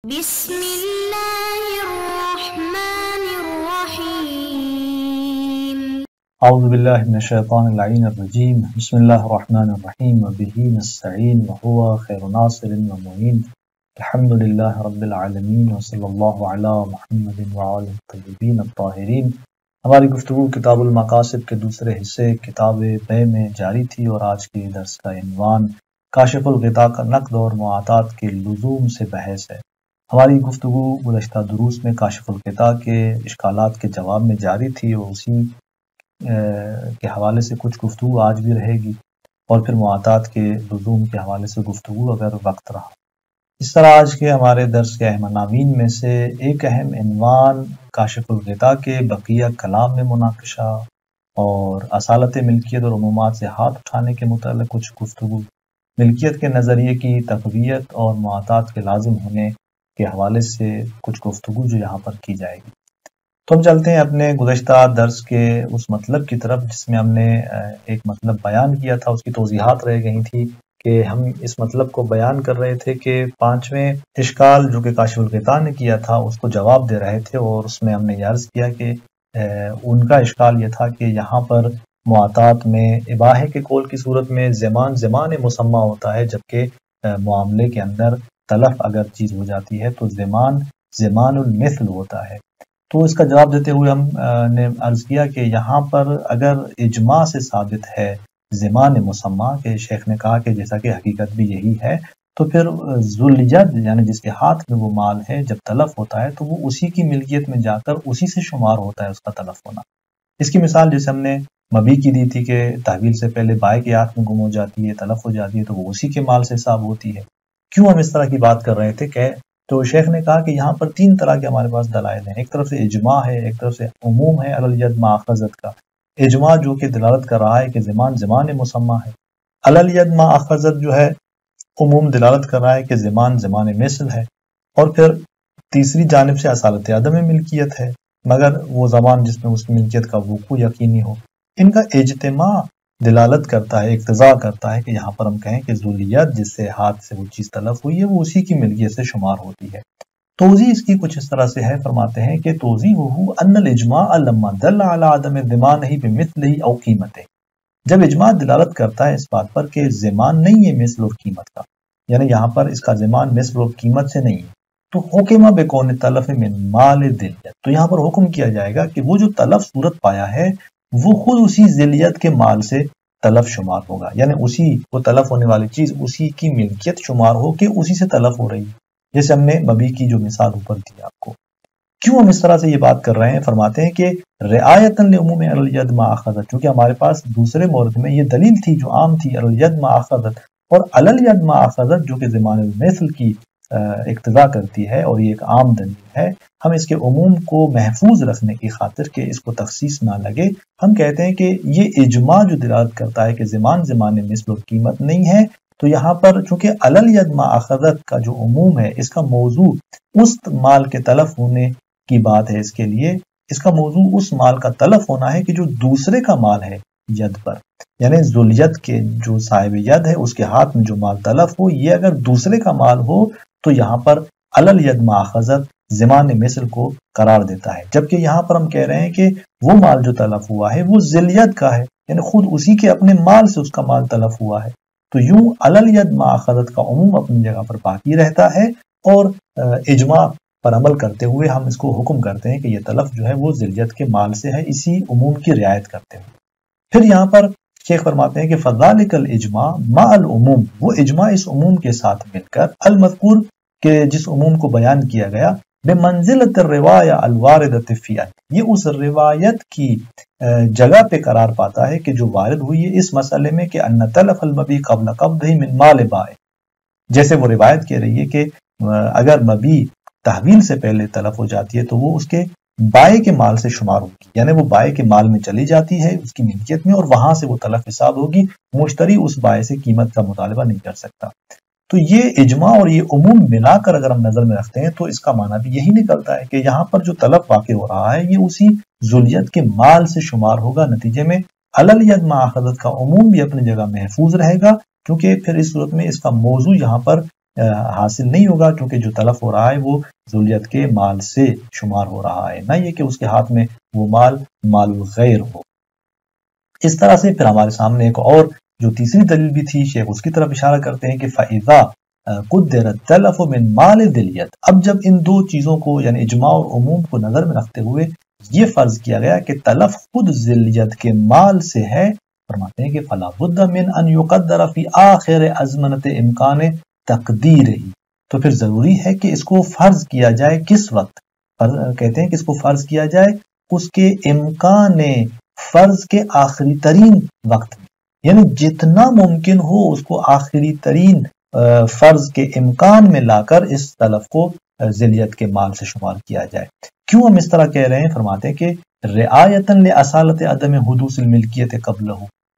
بسم اللہ الرحمن الرحیم اعوذ باللہ من الشیطان اللعین الرجیم بسم اللہ الرحمن الرحیم وبہ نستعین وہو خیر ناصر ومعین الحمدللہ رب العالمین وصلی اللہ علی محمد وعلی الطیبین الطاہرین۔ ہماری گفتگو کتاب المقاصد کے دوسرے حصے کتاب بے میں جاری تھی اور آج کے درس کا عنوان کاشف الغطاء کا نقد اور معاطات کے لزوم سے بحث ہے۔ ہماری گفتگو گزشتہ دروس میں کاشف الغطاء کے اشکالات کے جواب میں جاری تھی اور اسی کے حوالے سے کچھ گفتگو آج بھی رہے گی اور پھر معاطات کے لزوم کے حوالے سے گفتگو اگر وقت رہا۔ اس طرح آج کے ہمارے درس کے اہم عناوین میں سے ایک اہم عنوان کاشف الغطاء کے بقیہ کلام میں مناقشہ اور اصالت ملکیت اور عمومات سے ہاتھ اٹھانے کے متعلق کچھ گفتگو، ملکیت کے نظریے کی تقویت اور معاطات کے لازم ہونے کے حوالے سے کچھ گفتگو جو یہاں پر کی جائے گی۔ تو ہم چلتے ہیں اپنے گزشتہ درس کے اس مطلب کی طرف جس میں ہم نے ایک مطلب بیان کیا تھا، اس کی توضیحات رہ گئی تھی کہ ہم اس مطلب کو بیان کر رہے تھے کہ پانچویں اشکال جو کہ کاشف الغطاء نے کیا تھا اس کو جواب دے رہے تھے، اور اس میں ہم نے عرض کیا کہ ان کا اشکال یہ تھا کہ یہاں پر معاطات میں اباحے کے قول کی صورت میں زمان مسمى ہوتا ہے، جبکہ معاملے کے اندر تلف اگر چیز ہو جاتی ہے تو زمان المثل ہوتا ہے۔ تو اس کا جواب دیتے ہوئے ہم نے عرض کیا کہ یہاں پر اگر اجماع سے ثابت ہے زمان مسمى، کہ شیخ نے کہا کہ جیسا کہ حقیقت بھی یہی ہے، تو پھر ذوالید یعنی جس کے ہاتھ میں وہ مال ہے جب تلف ہوتا ہے تو وہ اسی کی ملکیت میں جا کر اسی سے شمار ہوتا ہے اس کا تلف ہونا۔ اس کی مثال جیسے ہم نے مبی کی دی تھی کہ تحویل سے پہلے بائے کے ہاتھ میں گم ہو جاتی ہے، تلف ہو جاتی ہے تو وہ اسی کے مال سے حساب ہوتی ہے۔ کیوں ہم اس طرح کی بات کر رہے تھے کہ تو شیخ نے کہا کہ یہاں پر تین طرح کے ہمارے پاس دلائل ہیں، ایک طرف سے اجماع ہے، ایک طرف سے عموم ہے علی الید مع اخذت کا، اجماع جو کہ دلالت کر رہا ہے کہ زمان مسمى ہے، علی الید مع اخذت جو ہے عموم دلالت کر رہا ہے کہ زمان مثل ہے، اور پھر تیسری جانب سے اصالت عدم ملکیت ہے مگر وہ زمان جس میں اس کی ملکیت کا وقوع یقینی ہو۔ ان کا اجتماع دلالت کرتا ہے، اقتضاء کرتا ہے کہ یہاں پر ہم کہیں کہ ذوالید جس سے ہاتھ سے وہ چیز تلف ہوئی ہے وہ اسی کی ملکیت سے شمار ہوتی ہے۔ توضیح اس کی کچھ اس طرح سے ہے، فرماتے ہیں کہ توضیحہ ان الاجماع لما دل علی عدم ضمانہ بمثلہ او قیمتہ، جب اجماع دلالت کرتا ہے اس بات پر کہ زمان نہیں ہے مثل اور قیمت کا، یعنی یہاں پر اس کا زمان مثل اور قیمت سے نہیں ہے، تو حکم بکون تلف من مال ذلیت، تو یہاں پر حکم کیا جائے گا کہ وہ جو تلف صورت پایا ہے وہ خود اسی ذلیت کے مال سے تلف شمار ہوگا، یعنی اسی وہ تلف ہونے والی چیز اسی کی ملکیت شمار ہو کہ اسی سے تلف ہو رہی ہے، جیسے ہم نے مبی کی جو مثال اوپر دی آپ کو۔ کیوں ہم اس طرح سے یہ بات کر رہے ہیں؟ فرماتے ہیں کہ رعایتاً لعموم علی الید مع اخذت، چونکہ ہمارے پاس دوسرے مورد میں یہ دلیل تھی جو عام تھی علی الید مع اخذت، اور علی الید مع اخذت جو کہ زمان المثل کی اقتضاء کرتی ہے اور یہ ایک عام دلیل ہے، ہم اس کے عموم کو محفوظ رکھنے کی خاطر کہ اس کو تخصیص نہ لگے، ہم کہتے ہیں کہ یہ اجماع جو دلالت کرتا ہے کہ زمان مثل اور قیمت نہیں ہے، تو یہاں پر چونکہ علی الید مع اخذت کا جو عموم ہے اس کا موضوع اس مال کے تلف ہونے کی بات ہے، اس کے لیے اس کا موضوع اس مال کا تلف ہونا ہے کہ جو دوسرے کا مال ہے ید پر، یعنی ذوالید کے جو صاحب ید ہے اس کے ہاتھ میں جو مال تلف ہو، یہ اگر دوسرے کا مال ہو تو یہاں پر علی الید مع اخذت زمان مثل کو قرار دیتا ہے، جبکہ یہاں پر ہم کہہ رہے ہیں کہ وہ مال جو تلف ہوا ہے وہ ذلیت کا ہے، یعنی خود اسی کے اپنے مال سے اس کا مال تلف ہوا ہے، تو یوں علی الید مع اخذت کا عموم اپنی جگہ پر باقی رہتا ہے، اور اجماع پر عمل کرتے ہوئے ہم اس کو حکم کرتے ہیں کہ یہ تلف جو ہے وہ ذلیت کے مال سے ہے، اسی عموم کی رعایت کرتے ہوئے۔ پھر یہاں پر شیخ فرماتے ہیں کہ فذلک الاجماع مع العموم، وہ اجماع اس عموم کے ساتھ مل کر المذکور کہ جس عموم کو بیان کیا گیا بمنزلۃ الروایہ الواردۃ فی، یہ اس روایت کی جگہ پہ قرار پاتا ہے کہ جو وارد ہوئی ہے اس مسئلے میں کہ ان تلف المبی قبل قبضہ من مال بائع، جیسے وہ روایت کہہ رہی ہے کہ اگر مبی تحویل سے پہلے تلف ہو جاتی ہے تو وہ اس کے بائع کے مال سے شمار ہوگی، یعنی وہ بائع کے مال میں چلی جاتی ہے اس کی ملکیت میں، اور وہاں سے وہ تلف حساب ہوگی، مشتری اس بائع سے قیمت کا مطالبہ نہیں کر سکتا۔ تو یہ اجماع اور یہ عموم ملا کر اگر ہم نظر میں رکھتے ہیں تو اس کا معنی بھی یہی نکلتا ہے کہ یہاں پر جو تلف واقع ہو رہا ہے یہ اسی ذوالید کے مال سے شمار ہوگا، نتیجے میں علی الید مع اخذت کا عموم بھی اپنی جگہ محفوظ رہے گا، کیونکہ پھر اس صورت میں اس کا موضوع یہاں پر حاصل نہیں ہوگا، کیونکہ جو تلف ہو رہا ہے وہ ذلیت کے مال سے شمار ہو رہا ہے، نہ یہ کہ اس کے ہاتھ میں وہ مال الغیر ہو۔ اس طرح سے پھر ہمارے سامنے ایک اور جو تیسری دلیل بھی تھی، شیخ اس کی طرف اشارہ کرتے ہیں کہ فَإِذَا قُدِّرَ التَّلَفُ مِن مَالِ ذِلْيَت، اب جب ان دو چیزوں کو یعنی اجماع اور عموم کو نظر میں رکھتے ہوئے یہ فرض کیا گیا کہ تلف خود ذلیت کے مال سے ہے، فرماتے ہیں کہ فَلَا بُدَّ مِنْ أَنْ يُقَدَّرَ فِي آخِرِ أَزْمَنَةِ إِمْكَانِ تَقْدِيرِهِ، تو پھر ضروری ہے کہ اس کو فرض کیا جائے کس وقت، کہتے ہیں کہ اس کو فرض کیا جائے اس کے امکان فرض کے آخری ترین وقت میں، یعنی جتنا ممکن ہو اس کو آخری ترین فرض کے امکان میں لا کر اس تلف کو ذلیت کے مال سے شمار کیا جائے۔ کیوں ہم اس طرح کہہ رہے ہیں؟ فرماتے ہیں کہ رعایتاً لأصالت عدم حدوث الملکیت قبلہ،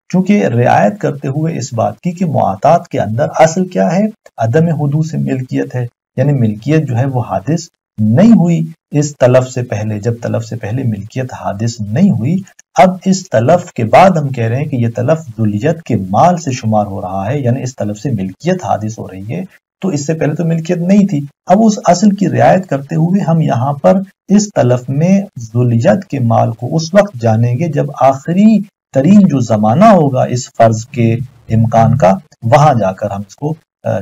چونکہ رعایت کرتے ہوئے اس بات کی کہ معاطات کے اندر اصل کیا ہے؟ عدم حدوث ملکیت ہے، یعنی ملکیت جو ہے وہ حادث نہیں ہوئی اس تلف سے پہلے، جب تلف سے پہلے ملکیت حادث نہیں ہوئی، اب اس تلف کے بعد ہم کہہ رہے ہیں کہ یہ تلف ذلیت کے مال سے شمار ہو رہا ہے، یعنی اس تلف سے ملکیت حادث ہو رہی ہے، تو اس سے پہلے تو ملکیت نہیں تھی۔ اب اس اصل کی رعایت کرتے ہوئے ہم یہاں پر اس تلف میں ذلیت کے مال کو اس وقت جانیں گے جب آخری ترین جو زمانہ ہوگا اس فرض کے امکان کا، وہاں جا کر ہم اس کو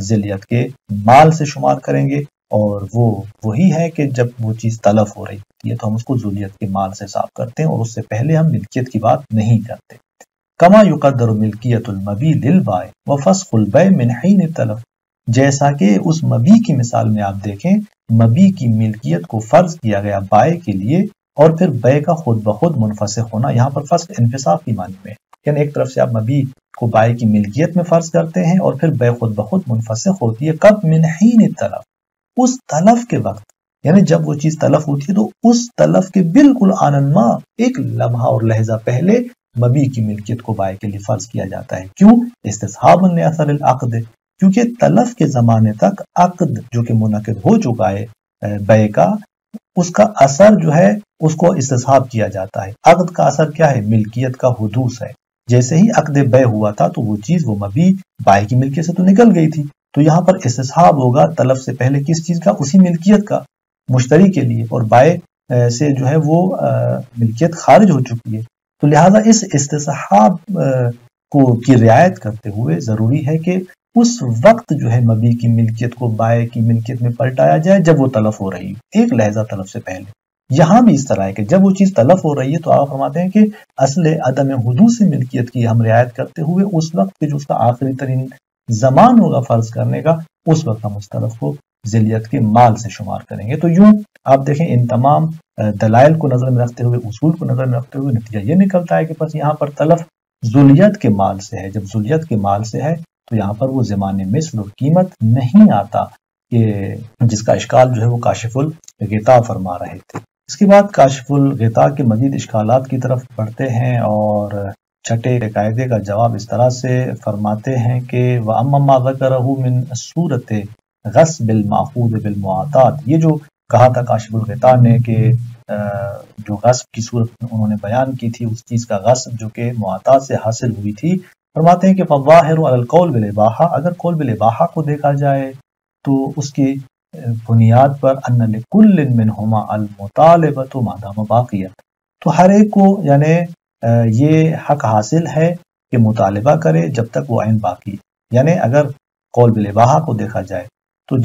ذلیت کے مال سے شمار کریں گے، اور وہ وہی ہے کہ جب وہ چیز تلف ہو رہی ہے تو ہم اس کو ذلیت کے مال سے حساب کرتے ہیں، اور اس سے پہلے ہم ملکیت کی بات نہیں کرتے۔ کما یقدر ملکیت المبی للبائع وفسخ البیع من حین التلف، جیسا کہ اس مبی کی مثال میں آپ دیکھیں، مبی کی ملکیت کو فرض کیا گیا بائع کے لیے، اور پھر بیع کا خود بخود منفسخ ہونا، یہاں پر فسخ انفساخ کی معنی میں، یعنی ایک طرف سے آپ مبی کو بائع کی ملکیت میں فرض کرتے ہیں اور پھر بیع خود بخود منفسخ ہوتی ہے، کب؟ من حین التلف، اس تلف کے وقت، یعنی جب وہ چیز تلف ہوتی ہے تو اس تلف کے بالکل آنن ما ایک لمحہ اور لحظہ پہلے مبی کی ملکیت کو بائع کے لیے فرض کیا جاتا ہے۔ کیوں؟ استصحاباً لأثر العقد، کیونکہ تلف کے زمانے تک عقد جو کہ منعقد ہو چکا ہے بیع کا، اس کا اثر جو ہے اس کو استصحاب کیا جاتا ہے۔ عقد کا اثر کیا ہے؟ ملکیت کا حدوث ہے۔ جیسے ہی عقد بیع ہوا تھا تو وہ چیز، وہ مبی بائع کی ملکیت سے تو نکل گئی تھی، تو یہاں پر استصحاب ہوگا تلف سے پہلے کس چیز کا؟ اسی ملکیت کا، مشتری کے لیے، اور بائع سے جو ہے وہ ملکیت خارج ہو چکی ہے، تو لہٰذا اس استصحاب کی رعایت کرتے ہوئے ضروری ہے کہ اس وقت جو ہے مبی کی ملکیت کو بائع کی ملکیت میں پلٹایا جائے جب وہ تلف ہو رہی ہے، ایک لحظہ تلف سے پہلے۔ یہاں بھی اس طرح ہے کہ جب وہ چیز تلف ہو رہی ہے تو آپ فرماتے ہیں کہ اصل عدم حدوث ملکیت کی ہم رعایت کرتے ہوئے اس وقت کے جو اس کا آخری ترین زمان ہوگا فرض کرنے کا، اس وقت ہم اس تلف کو ذلیت کے مال سے شمار کریں گے۔ تو یوں آپ دیکھیں ان تمام دلائل کو نظر میں رکھتے ہوئے، اصول کو نظر میں رکھتے ہوئے نتیجہ یہ نکلتا ہے کہ بس یہاں پر تلف ذلیت کے مال سے ہے۔ جب ذلیت کے مال سے ہے تو یہاں پر وہ زمان مثل اور قیمت نہیں آتا، کہ جس کا اشکال جو ہے وہ کاشف الغطاء فرما رہے تھے۔ اس کے بعد کاشف الغطاء کے مزید اشکالات کی طرف بڑھتے ہیں، اور چھٹے قاعدے کا جواب اس طرح سے فرماتے ہیں کہ وَأَمَّا مَا ذَكَرَهُ مِنْ صُورَةِ غَصْبِ الْمَأْخُوذِ بِالْمُعَاطَاتِ، یہ جو کہا تھا کاشف الغطاء نے کہ جو غصب کی صورت انہوں نے بیان کی تھی، اس چیز کا غصب جو کہ معاطات سے حاصل ہوئی تھی، فرماتے ہیں کہ فَالظَّاهِرُ عَلَى الْقَوْلِ بِالْإِبَاحَةِ، اگر قول بالإباحة کو دیکھا جائے تو اس کی بنیاد پر ان لکل منہما المطالبۃ ما دام باقیہ، تو ہر ایک کو یعنی یہ حق حاصل ہے کہ مطالبہ کرے جب تک وہ عین باقی، یعنی اگر قول بالإباحة کو دیکھا جائے تو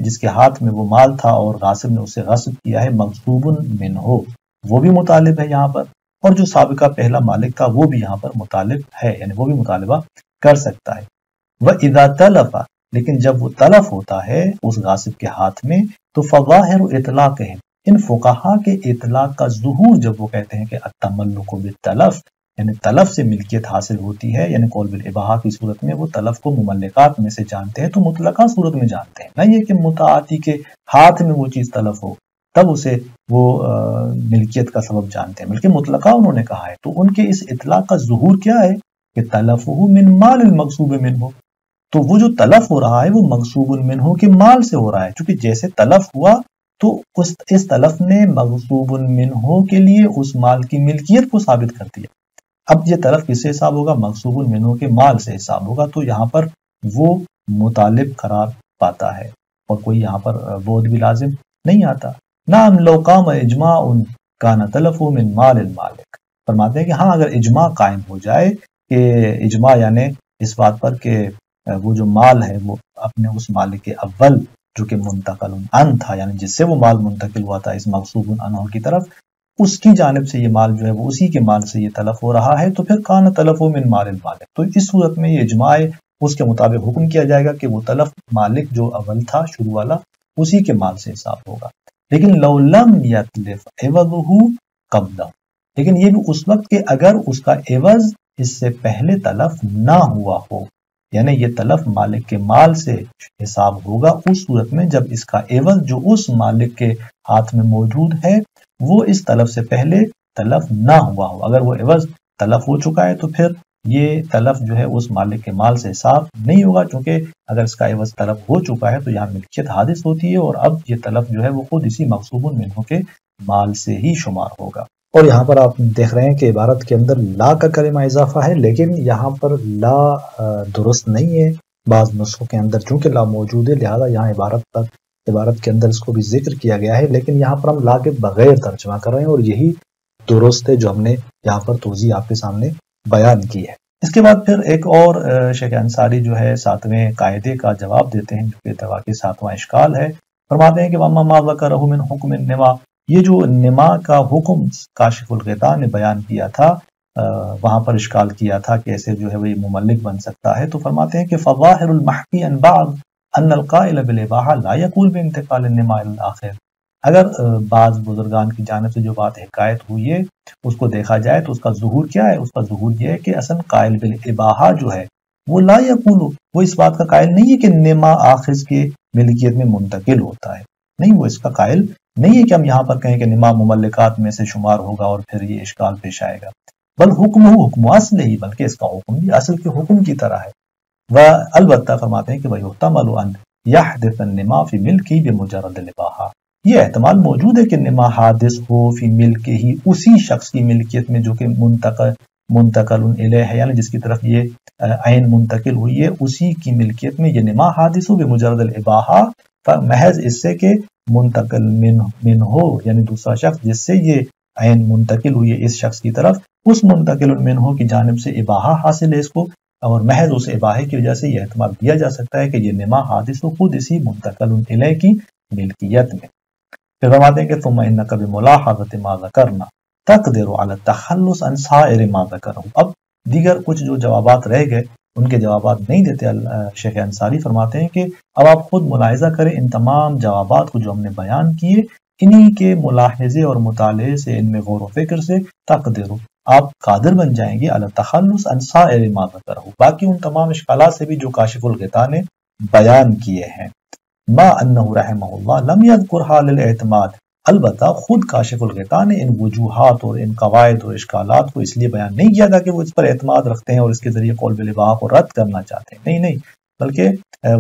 جس کے ہاتھ میں وہ مال تھا اور غاصب نے اسے غصب کیا ہے، مغصوب منہ، وہ بھی مطالب ہے یہاں پر، اور جو سابقہ پہلا مالک تھا وہ بھی یہاں پر مطالب ہے، یعنی وہ بھی مطالبہ کر سکتا ہے۔ وَإِذَا تَلَفَ، لیکن جب وہ تلف ہوتا ہے اس غاصب کے ہاتھ میں تو فظاہر اطلاق ہے، ان فقہا کے اطلاق کا ظہور جب وہ کہتے ہیں کہ التملک بالتلف، یعنی تلف سے ملکیت حاصل ہوتی ہے، یعنی قول بالإباحة کی صورت میں وہ تلف کو مملکات میں سے جانتے ہیں، تو مطلقہ صورت میں جانتے ہیں، نہ یہ کہ متعاطی کے ہاتھ میں وہ چیز تلف ہو تب اسے وہ ملکیت کا سبب جانتے ہیں، بلکہ مطلقہ انہوں نے کہا ہے۔ تو ان کے اس اطلاق کا ظہور کیا ہے کہ تلفہ من مال المغصوب منہ، تو وہ جو تلف ہو رہا ہے وہ مغصوب منہ کے مال سے ہو رہا ہے، چونکہ جیسے تلف ہوا تو اس تلف نے مغصوب منہ کے لیے اس مال کی ملکیت کو ثابت کر دیا۔ اب یہ تلف کس سے حساب ہوگا؟ مغصوب منہ کے مال سے حساب ہوگا، تو یہاں پر وہ مطالب قرار پاتا ہے اور کوئی یہاں پر بود بھی لازم نہیں آتا۔ نعم لو قام اجماع کان تلف من مال المالک، فرماتے ہیں کہ ہاں اگر اجماع قائم ہو جائے کہ اجماع یعنی اس بات پر کہ وہ جو مال ہے وہ اپنے اس مالک اول جو کہ منتقل عن تھا، یعنی جس سے وہ مال منتقل ہوا تھا اس مغصوب عنہ کی طرف، اس کی جانب سے یہ مال جو ہے وہ اسی کے مال سے یہ تلف ہو رہا ہے، تو پھر کان تلف من مال المالک، تو اس صورت میں یہ اجماع ہے اس کے مطابق حکم کیا جائے گا کہ وہ تلف مالک جو اول تھا شروع والا اسی کے مال سے حساب ہوگا۔ لیکن لو لم یتلف عوضہ قبلہ، لیکن یہ بھی اس وقت کہ اگر اس کا عوض اس سے پہلے تلف نہ ہوا ہو، یعنی یہ تلف مالک کے مال سے حساب ہوگا اس صورت میں جب اس کا عوض جو اس مالک کے ہاتھ میں موجود ہے وہ اس تلف سے پہلے تلف نہ ہوا ہو۔ اگر وہ عوض تلف ہو چکا ہے تو پھر یہ تلف جو ہے اس مالک کے مال سے حساب نہیں ہوگا، چونکہ اگر اس کا عوض تلف ہو چکا ہے تو یہاں ملکیت حادث ہوتی ہے اور اب یہ تلف جو ہے وہ خود اسی مغصوب منہ کے مال سے ہی شمار ہوگا۔ اور یہاں پر آپ دیکھ رہے ہیں کہ عبارت کے اندر لا کا کلمہ اضافہ ہے، لیکن یہاں پر لا درست نہیں ہے۔ بعض نسخوں کے اندر چونکہ لا موجود ہے لہذا یہاں عبارت کے اندر اس کو بھی ذکر کیا گیا ہے، لیکن یہاں پر ہم لا کے بغیر ترجمہ کر رہے ہیں اور یہی درست ہے جو ہم نے یہاں پر توضیح آپ کے سامنے بیان کی ہے۔ اس کے بعد پھر ایک اور شیخ انصاری جو ہے 7ویں قاعدے کا جواب دیتے ہیں جو کہ دوا کے 7واں اشکال ہے۔ فرماتے ہیں کہ وَمَا مَا ذَكَرَهُ مِنْ حُكْمِ النِّمَا، یہ جو نما کا حکم کاشف الغطاء نے بیان کیا تھا، وہاں پر اشکال کیا تھا کہ ایسے جو ہے وہ مملک بن سکتا ہے، تو فرماتے ہیں کہ فظاہر المحکی عن بعض ان القائل بالاباحہ لا یقول بانتقال النما الى الاخر، اگر بعض بزرگان کی جانب سے جو بات حکایت ہوئی ہے اس کو دیکھا جائے تو اس کا ظہور کیا ہے؟ اس کا ظہور یہ ہے کہ اصل قائل بالاباحہ جو ہے وہ لا یقول، وہ اس بات کا قائل نہیں ہے کہ نما آخذ کے ملکیت میں منتقل ہوتا ہے، نہیں، وہ اس کا قائل نہیں ہے کہ ہم یہاں پر کہیں کہ نما مملکات میں سے شمار ہوگا اور پھر یہ اشکال پیش آئے گا، بل حکم حکم اصل ہی، بلکہ اس کا حکم بھی اصل کے حکم کی طرح ہے۔ وہ البتہ فرماتے ہیں کہ وَيُحْتَمَلُ أَنْ يَحْدِثَ النِّمَا فِي مِلْكِهِ بِمُجَرَّدِ الْإِبَاحَةِ، یہ احتمال موجود ہے کہ نما حادث ہو فی ملکہ، اسی شخص کی ملکیت میں جو کہ منتقل الیہ ہے، یعنی جس کی طرف یہ عین منتقل ہوئی ہے اسی کی ملکیت میں یہ نما حادث ہو بمجرد الاباحہ، محض اس سے کہ منتقل من ہو، یعنی دوسرا شخص جس سے یہ عین منتقل ہوئی ہے اس شخص کی طرف، اس منتقل من ہو کی جانب سے اباحہ حاصل ہے اس کو، اور محض اس اباحے کی وجہ سے یہ احتمال دیا جا سکتا ہے کہ یہ نما حادث ہو خود اسی منتقل الیہ کی ملکیت میں۔ پھر فرماتے ہیں کہ ثم انک بملاحظۃ ما ذکرنا تقدر علی التخلص عن سائر ما ذکرہ، اب دیگر کچھ جو جوابات رہ گئے ان کے جوابات نہیں دیتے شیخ انصاری، فرماتے ہیں کہ اب آپ خود ملاحظہ کریں ان تمام جوابات کو جو ہم نے بیان کیے، انہی کے ملاحظے اور مطالعے سے، ان میں غور و فکر سے تقدر، آپ قادر بن جائیں گے علی التخلص عن سائر ما ذکرہ، باقی ان تمام اشکالات سے بھی جو کاشف الغطاء نے بیان کیے ہیں۔ ما انہ رحمہ اللہ لم یذکرھا للاعتماد، البتہ خود کاشف الغطاء نے ان وجوہات اور ان قواعد اور اشکالات کو اس لیے بیان نہیں کیا تھا کہ وہ اس پر اعتماد رکھتے ہیں اور اس کے ذریعے قول بالاباحہ کو رد کرنا چاہتے ہیں، نہیں، بلکہ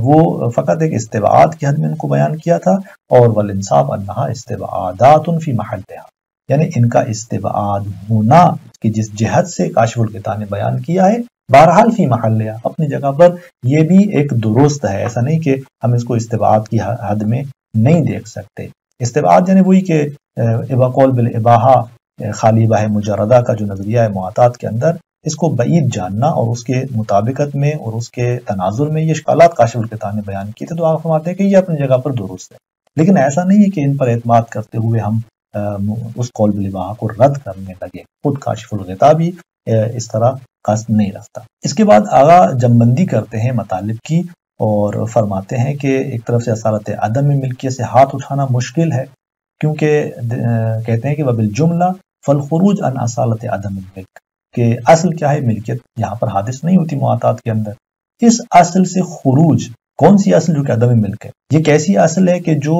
وہ فقط ایک استبعاد کی حد میں ان کو بیان کیا تھا، اور والانصاف انہا استبعادات فی محلھا، یعنی ان کا استبعاد ہونا کہ جس جہت سے کاشف الغطاء نے بیان کیا ہے بہرحال فی محلھا، اپنی جگہ پر یہ بھی ایک درست ہے، ایسا نہیں کہ ہم اس کو استبعاد کی حد میں نہیں دیکھ سکتے۔ استبعاد یعنی وہی کہ قول بالاباحہ خالی باہ مجردہ کا جو نظریہ ہے معاطات کے اندر، اس کو بعید جاننا اور اس کے مطابقت میں اور اس کے تناظر میں یہ اشکالات کاشف الغطاء نے بیان کیے تھے، تو آپ فرماتے ہیں کہ یہ اپنی جگہ پر درست ہے، لیکن ایسا نہیں ہے کہ ان پر اعتماد کرتے ہوئے ہم اس قول بالاباحہ کو رد کرنے لگے، خود کاشف الغطاء بھی اس طرح قصد نہیں رکھتا۔ اس کے بعد آغا جمع کرتے ہیں مطالب کی اور فرماتے ہیں کہ ایک طرف سے اصالت عدم ملکیت سے ہاتھ اٹھانا مشکل ہے، کیونکہ کہتے ہیں کہ وبالجملہ فالخروج عن اصالت عدم الملک، کہ اصل کیا ہے، ملکیت یہاں پر حادث نہیں ہوتی معاطات کے اندر، اس اصل سے خروج، کون سی اصل جو کہ عدم ملک ہے، یہ کیسی اصل ہے کہ جو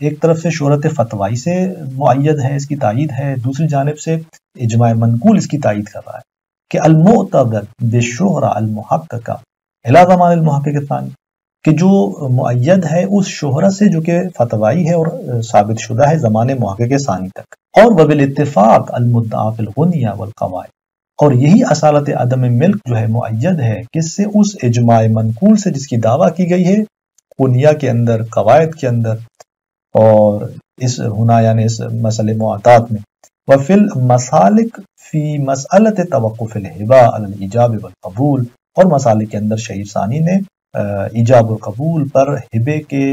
ایک طرف سے شہرت فتوائی سے معید ہے، اس کی تائید ہے، دوسری جانب سے اجماع منقول اس کی تائید کر رہا ہے کہ المعتبر بالشہرہ المحققہ الی زمان المحقق الثانی، کہ جو معید ہے اس شہرت سے جو کہ فتوائی ہے اور ثابت شدہ ہے زمان محقق ثانی تک، اور وبالاتفاق المدعا فی الغنیہ والقواعد، اور یہی اصالت عدم ملک جو ہے معید ہے کس سے، اس اجماع منقول سے جس کی دعویٰ کی گئی ہے بنیا کے اندر، قواعد کے اندر، اور اس ہونا یعنی اس مسئلے معاطات میں. وفی المسالک فی مسئلۃ توقف الہبہ علی الایجاب والقبول، اور مسالک کے اندر شہید ثانی نے ایجاب اور قبول پر ہبے کے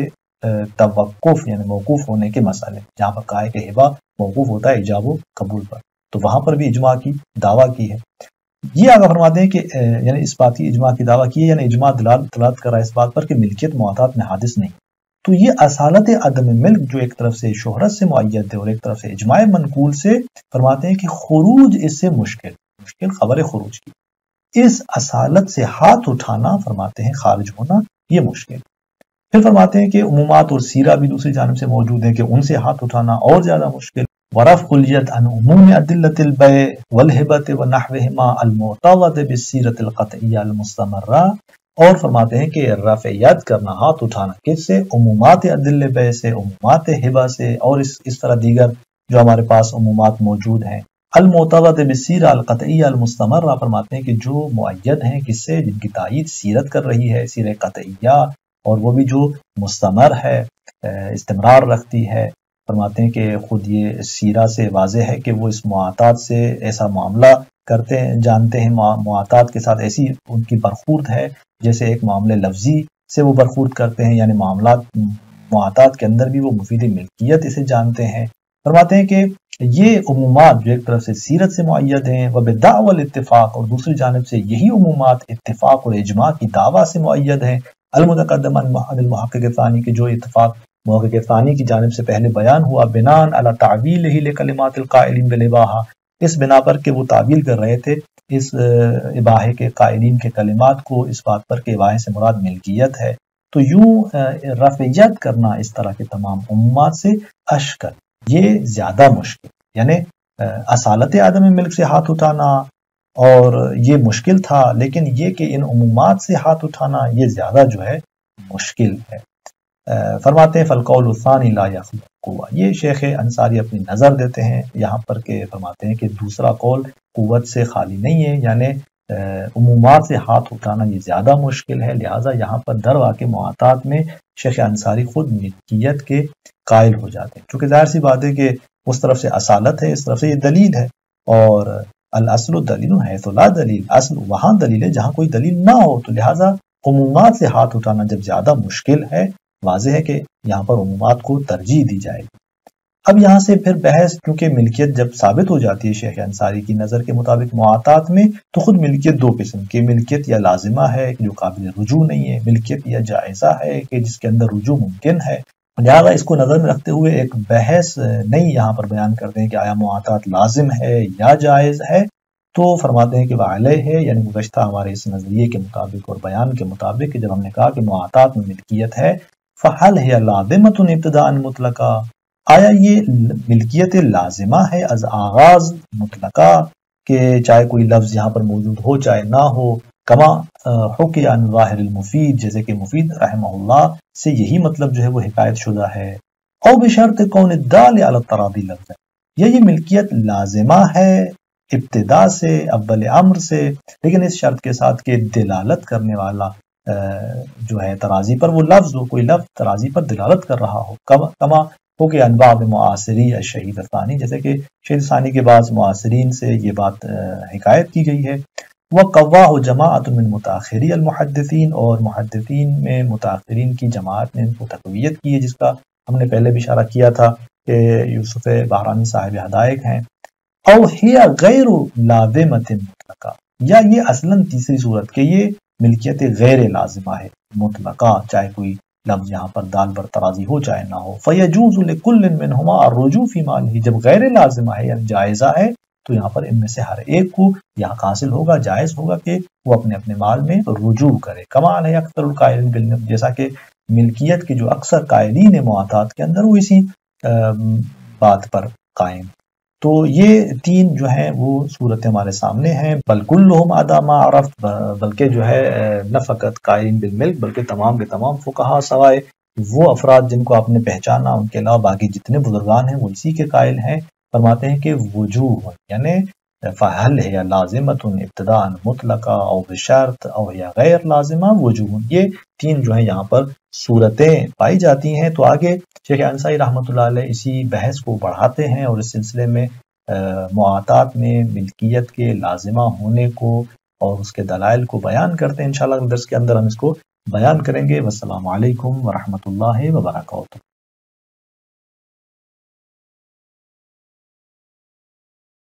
توقف یعنی موقوف ہونے کے مسئلے، جہاں پر کہا ہے کہ ہبہ موقوف ہوتا ہے ایجاب و قبول پر، تو وہاں پر بھی اجماع کی دعویٰ کی ہے. یہ آگے فرماتے ہیں کہ یعنی اس بات کی اجماع کی دعویٰ کی ہے، یعنی اجماع دلالت کر رہا ہے اس بات پر کہ ملکیت معاطات میں حادث نہیں. تو یہ اصالت عدم ملک جو ایک طرف سے شہرت سے معید ہے اور ایک طرف سے اجماع منقول سے، فرماتے ہیں کہ خروج اس سے مشکل خبر خروج کی، اس اصالت سے ہاتھ اٹھانا فرماتے ہیں خارج ہونا یہ مشکل. پھر فرماتے ہیں کہ عمومات اور سیرہ بھی دوسری جانب سے موجود ہیں کہ ان سے ہاتھ اٹھانا اور زیادہ مشکل. ورفع الید عن عموم ادلۃ البیع والہبۃ ونحوہما المعتبرۃ بالسیرۃ القطعیہ المستمرہ، اور فرماتے ہیں کہ رفع ید کرنا، ہاتھ اٹھانا، کس سے؟ عمومات ادلہ بیع سے، عمومات ہبہ سے، اور اس طرح دیگر جو ہمارے پاس عمومات موجود ہیں. المعتبرۃ بالسیرۃ القطعیہ المستمرہ، فرماتے ہیں کہ جو معید ہیں کس سے؟ جن کی تائید سیرت کر رہی ہے، سیرہ قطعیہ، اور وہ بھی جو مستمر ہے، استمرار رکھتی ہے. فرماتے ہیں کہ خود یہ سیرہ سے واضح ہے کہ وہ اس معاطات سے ایسا معاملہ کرتے ہیں، جانتے ہیں معاطات کے ساتھ ایسی ان کی برخورد ہے جیسے ایک معاملے لفظی سے وہ برخورد کرتے ہیں، یعنی معاطات کے اندر بھی وہ مفید ملکیت اسے جانتے ہیں. فرماتے ہیں کہ یہ عمومات جو ایک طرف سے سیرت سے معید ہیں، وبدعوی الاتفاق، اور دوسری جانب سے یہی عمومات اتفاق اور اجماع کی دعویٰ سے معید ہیں. المتقدم عن المحقق ثانی، کے جو اتفاق محقق ثانی کی جانب سے پہلے بیان ہوا، بناء علی تعویلہ لکلمات القائلین بالاباحہ، اس بنا پر کہ وہ تعویل کر رہے تھے اس اباحے کے قائلین کے کلمات کو اس بات پر کہ اباحے سے مراد ملکیت ہے. تو یوں رفع ید کرنا اس طرح کے تمام عمومات سے اشکل، یہ زیادہ مشکل، یعنی اصالت عدم ملک سے ہاتھ اٹھانا اور یہ مشکل تھا، لیکن یہ کہ ان عمومات سے ہاتھ اٹھانا یہ زیادہ جو ہے مشکل ہے. فرماتے ہیں فالقول الثانی لا یخلو قوہ، یہ شیخ انصاری اپنی نظر دیتے ہیں یہاں پر کہ فرماتے ہیں کہ دوسرا قول قوت سے خالی نہیں ہے، یعنی عمومات سے ہاتھ اٹھانا یہ زیادہ مشکل ہے. لہٰذا یہاں پر در واقع معاطات میں شیخ انصاری خود ملکیت کے قائل ہو جاتے ہیں، چونکہ ظاہر سی بات ہے کہ اس طرف سے اصالت ہے، اس طرف سے یہ دلیل ہے، اور الاصل دلیل حیث لا دلیل، اصل وہاں دلیل ہے جہاں کوئی دلیل نہ ہو. تو لہٰذا عمومات سے ہاتھ اٹھانا جب زیادہ مشکل ہے، واضح ہے کہ یہاں پر عمومات کو ترجیح دی جائے گی. اب یہاں سے پھر بحث، کیونکہ ملکیت جب ثابت ہو جاتی ہے شیخ انصاری کی نظر کے مطابق معاطات میں، تو خود ملکیت دو قسم کی، ملکیت یا لازمہ ہے جو قابل رجوع نہیں ہے، ملکیت یا جائزہ ہے کہ جس کے اندر رجوع ممکن ہے. لہٰذا اس کو نظر میں رکھتے ہوئے ایک بحث نہیں یہاں پر بیان کرتے ہیں کہ آیا معاطات لازم ہے یا جائز ہے. تو فرماتے ہیں کہ وعلیہ ہے، یعنی گزشتہ ہمارے اس نظریے کے مطابق اور بیان کے مطابق کہ جب ہم نے کہا کہ معاطات میں ملکیت ہے، فحل ہے لازمۃ ابتداء مطلقہ، آیا یہ ملکیت لازمہ ہے از آغاز مطلقہ کہ چاہے کوئی لفظ یہاں پر موجود ہو چاہے نہ ہو، کما حکی عن ظاہر المفید، جیسے کہ مفید رحمہ اللہ سے یہی مطلب جو ہے وہ حکایت شدہ ہے. او بشرط کون الدال علی التراضی لفظ، یہ ملکیت لازمہ ہے ابتدا سے، اول امر سے، لیکن اس شرط کے ساتھ کہ دلالت کرنے والا جو ہے ترازی پر وہ لفظ ہو، کوئی لفظ ترازی پر دلالت کر رہا ہو. کما ہو کہ انواع معاصری الشہید الثانی، جیسے کہ شہید ثانی کے بعض معاصرین سے یہ بات حکایت کی گئی ہے. وقواہ جماعت من متاخری المحدثین، اور محدثین میں متاخرین کی جماعت نے ان کو تقویت کی ہے، جس کا ہم نے پہلے بھی اشارہ کیا تھا کہ یوسف بحرانی صاحب ہدایق ہیں. او ہی غیر لازمۃ مطلقہ، یا یہ اصلاً تیسری صورت کہ یہ ملکیت غیر لازمہ ہے مطلقہ، چاہے کوئی لفظ یہاں پر دال بر ترازی ہو چاہے نہ ہو. فیجوز لکل منہما الرجوع فی مالہ، جب غیر لازمہ ہے یعنی جائزہ ہے تو یہاں پر ان میں سے ہر ایک کو یہاں حاصل ہوگا، جائز ہوگا کہ وہ اپنے اپنے مال میں رجوع کرے. کما علیہ اکثر القائلین بالملک، جیسا کہ ملکیت کے جو اکثر قائلین معاطات کے اندر وہ اسی بات پر قائم. تو یہ تین جو ہیں وہ صورتیں ہمارے سامنے ہیں. بل کلہم عدا ما عرفت، بلکہ جو ہے نہ فقط قائلین بالملک بلکہ تمام کے تمام فقہا سوائے وہ افراد جن کو آپ نے پہچانا، ان کے علاوہ باقی جتنے بزرگان ہیں وہ اسی کے قائل ہیں. فرماتے ہیں کہ وجوہ، یعنی فہل ہے لازمۃ ابتداء مطلقہ او بشرط او یا غیر لازمہ وجوہ، یہ تین جو ہیں یہاں پر صورتیں پائی جاتی ہیں۔ تو آگے شیخ انصاری رحمۃ اللہ علیہ اسی بحث کو بڑھاتے ہیں اور اس سلسلے میں معاطات میں ملکیت کے لازمہ ہونے کو اور اس کے دلائل کو بیان کرتے ہیں۔ انشاءاللہ درس کے اندر ہم اس کو بیان کریں گے۔ والسلام علیکم ورحمۃ اللہ وبرکاتہ۔